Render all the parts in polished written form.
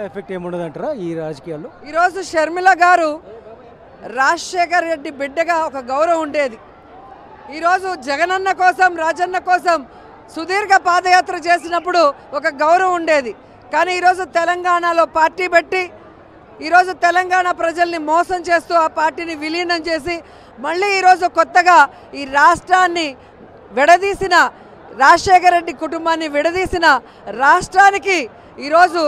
Effect ఏముండదంటారా ఈ రాజకీయాల్లో? ఈరోజు షర్మిల గారు రాజశేఖర్ రెడ్డి బిడ్డగా ఒక గౌరవం ఉండేది. ఈరోజు జగనన్న కోసం రాజన్న కోసం సుదీర్ఘ పాదయాత్ర చేసినప్పుడు ఒక గౌరవం ఉండేది. కానీ ఈరోజు తెలంగాణలో పార్టీ పెట్టి ఈరోజు తెలంగాణ ప్రజల్ని మోసం చేస్తూ ఆ పార్టీని విలీనం చేసి మళ్ళీ ఈరోజు కొత్తగా ఈ రాష్ట్రాన్ని విడదీసిన రాజశేఖర రెడ్డి కుటుంబాన్ని విడదీసిన రాష్ట్రానికి ఈరోజు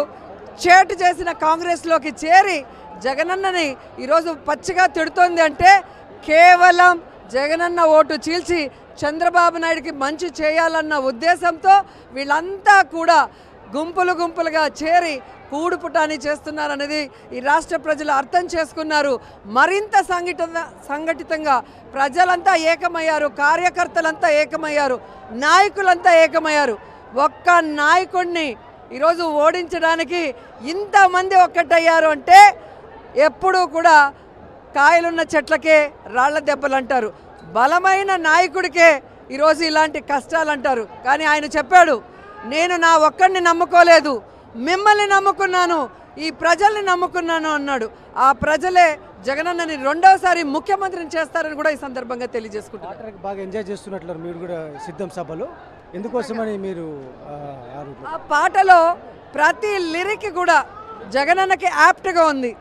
చేటు చేసిన కాంగ్రెస్లోకి చేరి జగనన్నని ఈరోజు పచ్చిగా తిడుతోంది అంటే కేవలం జగనన్న ఓటు చీల్చి చంద్రబాబు నాయుడికి మంచి చేయాలన్న ఉద్దేశంతో వీళ్ళంతా కూడా గుంపులు గుంపులుగా చేరి కూడుపుటాన్ని చేస్తున్నారనేది ఈ రాష్ట్ర ప్రజలు అర్థం చేసుకున్నారు. మరింత సంఘటితంగా ప్రజలంతా ఏకమయ్యారు, కార్యకర్తలంతా ఏకమయ్యారు, నాయకులంతా ఏకమయ్యారు. ఒక్క నాయకుడిని ఈరోజు ఓడించడానికి ఇంతమంది ఒక్కటయ్యారు అంటే ఎప్పుడూ కూడా కాయలున్న చెట్లకే రాళ్ల దెబ్బలు అంటారు. బలమైన నాయకుడికే ఈరోజు ఇలాంటి కష్టాలు అంటారు. కానీ ఆయన చెప్పాడు, నేను నా ఒక్కడిని నమ్ముకోలేదు, మిమ్మల్ని నమ్ముకున్నాను, ఈ ప్రజల్ని నమ్ముకున్నాను అన్నాడు. ఆ ప్రజలే జగనన్నని రెండవసారి ముఖ్యమంత్రిని చేస్తారని కూడా ఈ సందర్భంగా తెలియజేసుకుంటున్నారు. బాగా ఎంజాయ్ చేస్తున్నట్లు మీరు కూడా సిద్ధం సభలో ఎందుకోసమని మీరు ఆ పాటలో ప్రతి లిరిక్ కూడా జగనన్నకి యాప్ట్గా ఉంది.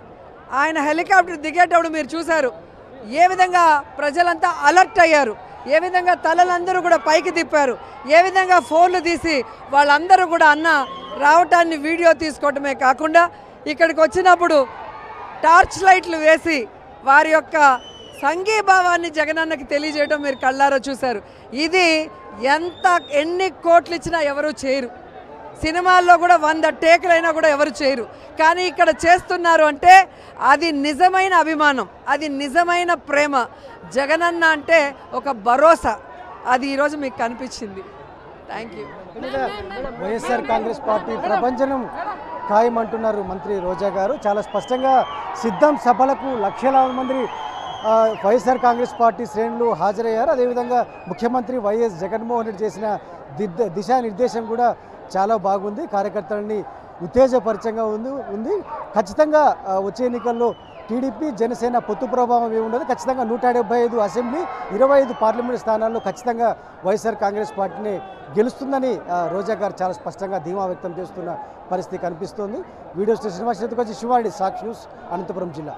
ఆయన హెలికాప్టర్ దిగేటప్పుడు మీరు చూశారు ఏ విధంగా ప్రజలంతా అలర్ట్ అయ్యారు, ఏ విధంగా తలలందరూ కూడా పైకి తిప్పారు, ఏ విధంగా ఫోన్లు తీసి వాళ్ళందరూ కూడా అన్న రావటాన్ని వీడియో తీసుకోవటమే కాకుండా ఇక్కడికి వచ్చినప్పుడు టార్చ్ లైట్లు వేసి వారి యొక్క సంఘీభావాన్ని జగనన్నకి తెలియజేయడం మీరు కళ్ళారో చూశారు. ఇది ఎన్ని కోట్లు ఇచ్చినా ఎవరు చేయరు. సినిమాల్లో కూడా 100 టేకులైనా కూడా ఎవరు చేయరు. కానీ ఇక్కడ చేస్తున్నారు అంటే అది నిజమైన అభిమానం, అది నిజమైన ప్రేమ. జగనన్న అంటే ఒక భరోసా, అది ఈరోజు మీకు కనిపించింది. Thank you. YSR Congress party ప్రభంజనం ఖాయమంటున్నారు మంత్రి రోజా గారు. చాలా స్పష్టంగా సిద్ధం సభలకు లక్షలాది మంది వైఎస్ఆర్ కాంగ్రెస్ పార్టీ శ్రేణులు హాజరయ్యారు. అదేవిధంగా ముఖ్యమంత్రి వైఎస్ జగన్మోహన్ రెడ్డి చేసిన దిశానిర్దేశం కూడా చాలా బాగుంది, కార్యకర్తలని ఉత్తేజపరిచంగా ఉంది. ఖచ్చితంగా వచ్చే ఎన్నికల్లో టీడీపీ జనసేన పొత్తు ప్రభావం ఏముండదు. ఖచ్చితంగా 175 అసెంబ్లీ 25 పార్లమెంట్ స్థానాల్లో ఖచ్చితంగా వైఎస్ఆర్ కాంగ్రెస్ పార్టీని గెలుస్తుందని రోజా గారు చాలా స్పష్టంగా ధీమా వ్యక్తం చేస్తున్న పరిస్థితి కనిపిస్తోంది. వీడియో స్టేషన్ శ్రీనివాస్ శివాడి, సాక్షి న్యూస్, అనంతపురం జిల్లా.